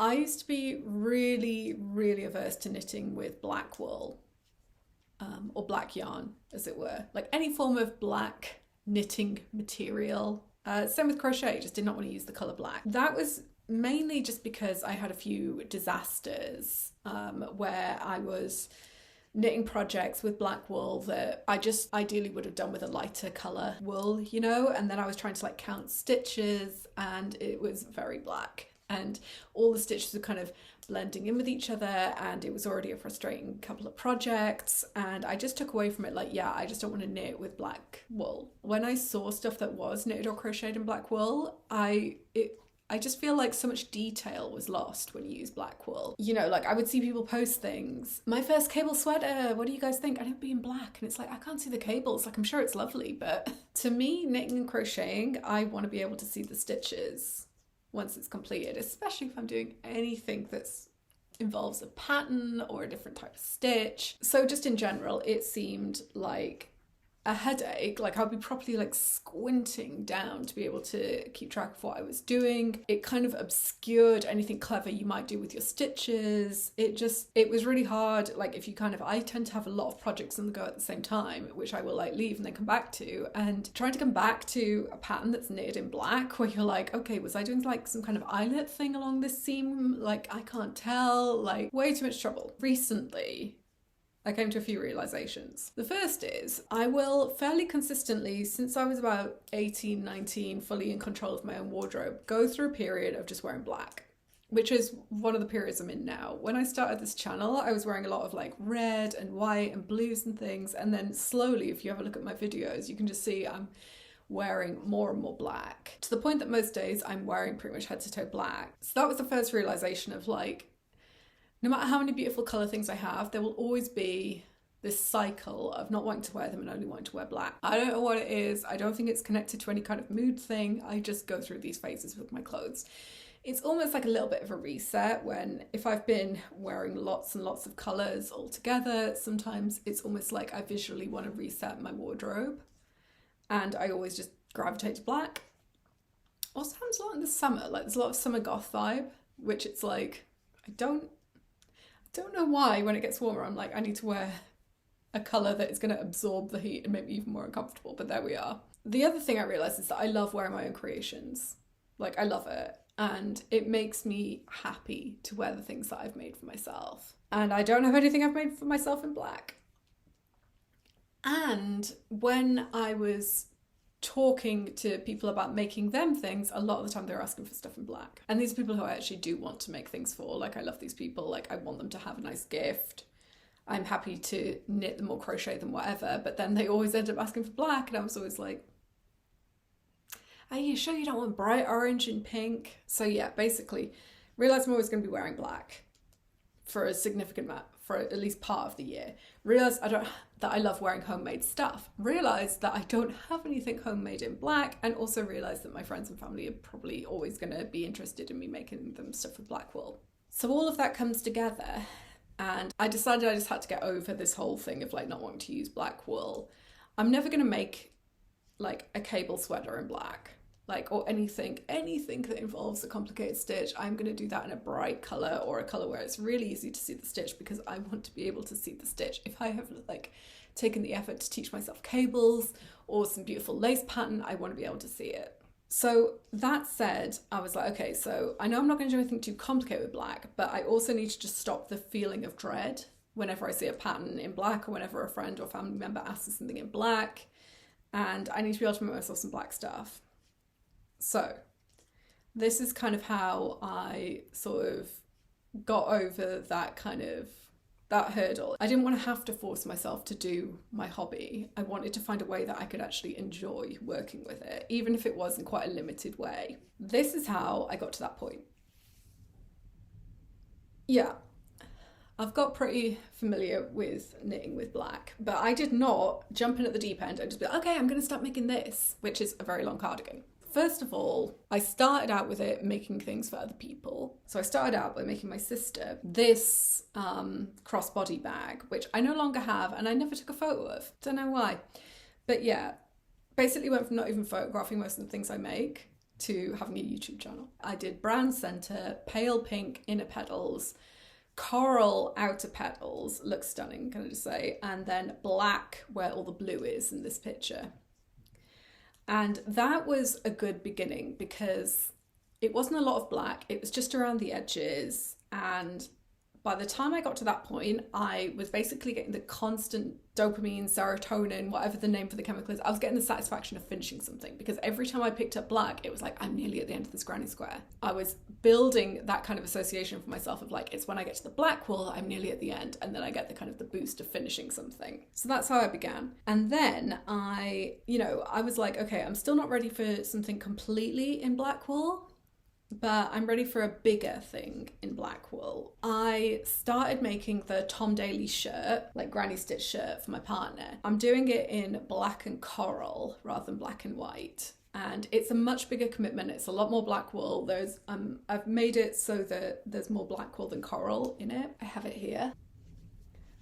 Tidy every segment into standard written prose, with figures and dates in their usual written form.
I used to be really, really averse to knitting with black wool, or black yarn, as it were. Like any form of black knitting material. Same with crochet, just did not want to use the colour black. That was mainly just because I had a few disasters where I was knitting projects with black wool that I just ideally would have done with a lighter colour wool, you know, and then I was trying to like count stitches and it was very black and all the stitches were kind of blending in with each other and it was already a frustrating couple of projects and I just took away from it like, yeah, I just don't want to knit with black wool. When I saw stuff that was knitted or crocheted in black wool, I just feel like so much detail was lost when you use black wool. You know, like I would see people post things. My first cable sweater, what do you guys think? I don't be in black. And it's like, I can't see the cables. Like, I'm sure it's lovely. But to me, knitting and crocheting, I want to be able to see the stitches once it's completed, especially if I'm doing anything that's involves a pattern or a different type of stitch. So just in general, it seemed like a headache. Like I'd be properly like squinting down to be able to keep track of what I was doing. It kind of obscured anything clever you might do with your stitches. It was really hard. Like if you I tend to have a lot of projects on the go at the same time, which I will like leave and then come back to, and trying to come back to a pattern that's knitted in black where you're like, okay, was I doing like some kind of eyelet thing along this seam? Like I can't tell, like way too much trouble. Recently, I came to a few realizations. The first is I will fairly consistently, since I was about 18, 19, fully in control of my own wardrobe, go through a period of just wearing black, which is one of the periods I'm in now. When I started this channel, I was wearing a lot of like red and white and blues and things. And then slowly, if you have a look at my videos, you can just see I'm wearing more and more black to the point that most days I'm wearing pretty much head to toe black. So that was the first realization of like, no matter how many beautiful colour things I have, there will always be this cycle of not wanting to wear them and only wanting to wear black. I don't know what it is. I don't think it's connected to any kind of mood thing. I just go through these phases with my clothes. It's almost like a little bit of a reset when if I've been wearing lots and lots of colours all together, sometimes it's almost like I visually want to reset my wardrobe and I always just gravitate to black. Also happens a lot in the summer. Like there's a lot of summer goth vibe, which it's like, I don't know why when it gets warmer I'm like I need to wear a colour that is going to absorb the heat and make me even more uncomfortable, but there we are. The other thing I realised is that I love wearing my own creations. Like I love it and it makes me happy to wear the things that I've made for myself, and I don't have anything I've made for myself in black. And when I was talking to people about making them things, a lot of the time they're asking for stuff in black. And these are people who I actually do want to make things for. Like I love these people, like I want them to have a nice gift. I'm happy to knit them or crochet them, whatever, but then they always end up asking for black and I was always like, are you sure you don't want bright orange and pink? So yeah, basically realised I'm always going to be wearing black for a significant amount, for at least part of the year. Realised that I love wearing homemade stuff. Realised that I don't have anything homemade in black, and also realised that my friends and family are probably always going to be interested in me making them stuff with black wool. So all of that comes together and I decided I just had to get over this whole thing of like not wanting to use black wool. I'm never going to make like a cable sweater in black. Like, or anything that involves a complicated stitch, I'm going to do that in a bright colour or a colour where it's really easy to see the stitch because I want to be able to see the stitch. If I have like taken the effort to teach myself cables or some beautiful lace pattern, I want to be able to see it. So that said, I was like, okay, so I know I'm not going to do anything too complicated with black, but I also need to just stop the feeling of dread whenever I see a pattern in black or whenever a friend or family member asks for something in black, and I need to be able to make myself some black stuff. So this is kind of how I sort of got over that hurdle. I didn't want to have to force myself to do my hobby. I wanted to find a way that I could actually enjoy working with it, even if it was in quite a limited way. This is how I got to that point. Yeah, I've got pretty familiar with knitting with black, but I did not jump in at the deep end and just be like, okay, I'm going to start making this, which is a very long cardigan. First of all, I started out with it making things for other people. So I started out by making my sister this crossbody bag, which I no longer have and I never took a photo of. Don't know why. But yeah, basically went from not even photographing most of the things I make to having a YouTube channel. I did brown center, pale pink inner petals, coral outer petals, looks stunning, can I just say, and then black where all the blue is in this picture. And that was a good beginning because it wasn't a lot of black, it was just around the edges, and by the time I got to that point, I was basically getting the constant dopamine, serotonin, whatever the name for the chemical is. I was getting the satisfaction of finishing something because every time I picked up black, it was like, I'm nearly at the end of this granny square. I was building that kind of association for myself of like, it's when I get to the black wool, I'm nearly at the end. And then I get the kind of the boost of finishing something. So that's how I began. And then I was like, okay, I'm still not ready for something completely in black wool, but I'm ready for a bigger thing in black wool. I started making the Tom Daley shirt, like granny stitch shirt for my partner. I'm doing it in black and coral rather than black and white. And it's a much bigger commitment. It's a lot more black wool. I've made it so that there's more black wool than coral in it. I have it here.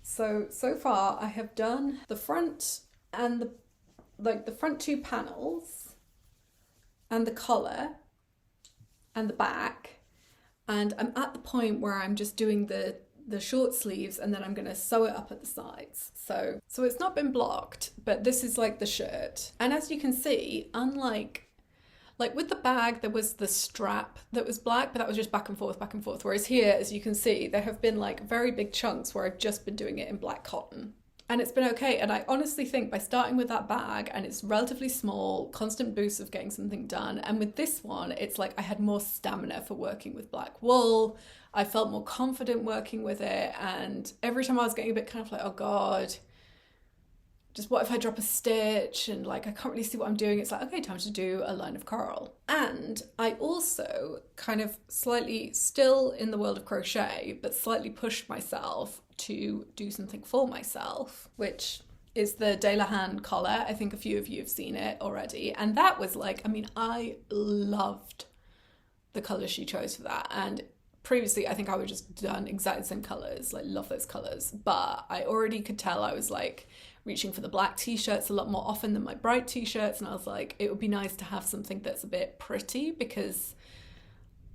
So far I have done the front and the front two panels and the collar and the back, and I'm at the point where I'm just doing the short sleeves, and then I'm going to sew it up at the sides. So it's not been blocked, but this is like the shirt. And as you can see, unlike with the bag, there was the strap that was black, but that was just back and forth. Whereas here, as you can see, there have been like very big chunks where I've just been doing it in black cotton. And it's been okay. And I honestly think by starting with that bag, and it's relatively small, constant boost of getting something done. And with this one, it's like I had more stamina for working with black wool. I felt more confident working with it. And every time I was getting a bit kind of like, oh God, just what if I drop a stitch and like I can't really see what I'm doing? It's like, okay, time to do a line of coral. And I also kind of slightly, still in the world of crochet, but slightly pushed myself to do something for myself, which is the Delahan collar. I think a few of you have seen it already. And that was like, I mean, I loved the colours she chose for that. And previously, I think I would just done exactly the same colours, like love those colours. But I already could tell I was like reaching for the black t-shirts a lot more often than my bright t-shirts. And I was like, it would be nice to have something that's a bit pretty, because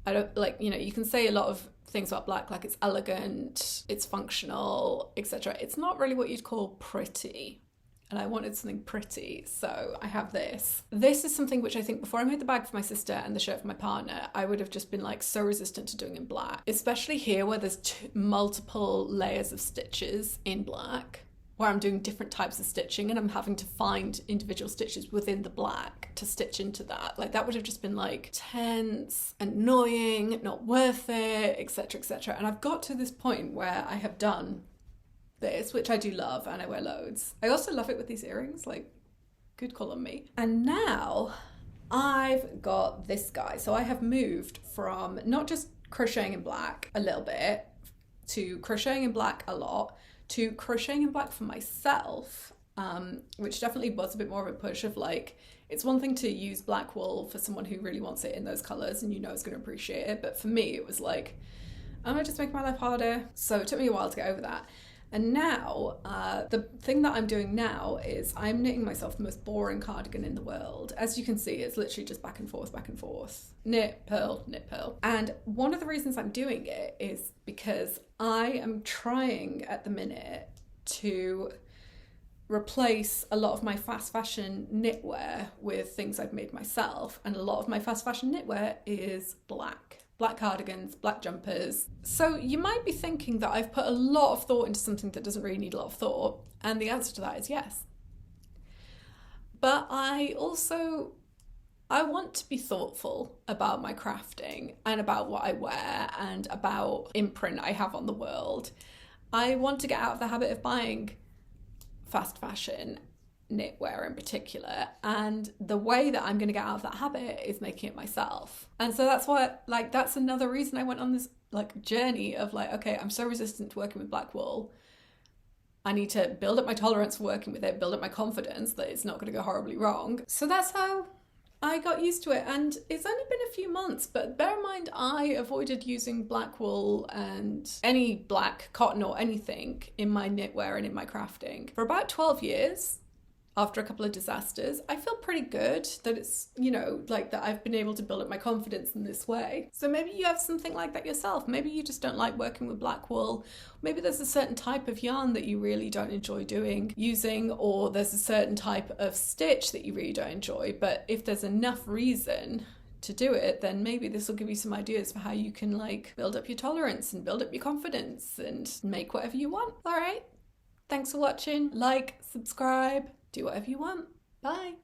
I don't like, you can say a lot of things about black, like it's elegant, it's functional, etc. It's not really what you'd call pretty. And I wanted something pretty, so I have this. This is something which I think before I made the bag for my sister and the shirt for my partner, I would have just been like so resistant to doing in black, especially here where there's multiple layers of stitches in black, where I'm doing different types of stitching and I'm having to find individual stitches within the black to stitch into that. Like that would have just been like tense, annoying, not worth it, etc, etc. And I've got to this point where I have done this, which I do love, and I wear loads. I also love it with these earrings, like good call on me. And now I've got this guy. So I have moved from not just crocheting in black a little bit to crocheting in black a lot to crocheting in black for myself, which definitely was a bit more of a push of like, it's one thing to use black wool for someone who really wants it in those colours and is going to appreciate it, but for me it was like, am I just making my life harder? So it took me a while to get over that. And now, the thing that I'm doing now is I'm knitting myself the most boring cardigan in the world. As you can see, it's literally just back and forth, knit, purl, knit, purl. And one of the reasons I'm doing it is because I am trying at the minute to replace a lot of my fast fashion knitwear with things I've made myself. And a lot of my fast fashion knitwear is black cardigans, black jumpers. So you might be thinking that I've put a lot of thought into something that doesn't really need a lot of thought. And the answer to that is yes. But I want to be thoughtful about my crafting and about what I wear and about imprint I have on the world. I want to get out of the habit of buying fast fashion knitwear in particular, and the way that I'm going to get out of that habit is making it myself. And so that's another reason I went on this like journey of like, okay, I'm so resistant to working with black wool, I need to build up my tolerance for working with it, build up my confidence that it's not going to go horribly wrong. So that's how I got used to it, and it's only been a few months, but bear in mind I avoided using black wool and any black cotton or anything in my knitwear and in my crafting for about 12 years. after a couple of disasters, I feel pretty good that it's, you know, like that I've been able to build up my confidence in this way. So maybe you have something like that yourself. Maybe you just don't like working with black wool. Maybe there's a certain type of yarn that you really don't enjoy using, or there's a certain type of stitch that you really don't enjoy. But if there's enough reason to do it, then maybe this will give you some ideas for how you can like build up your tolerance and build up your confidence and make whatever you want. All right. Thanks for watching. Like, subscribe, do whatever you want. Bye.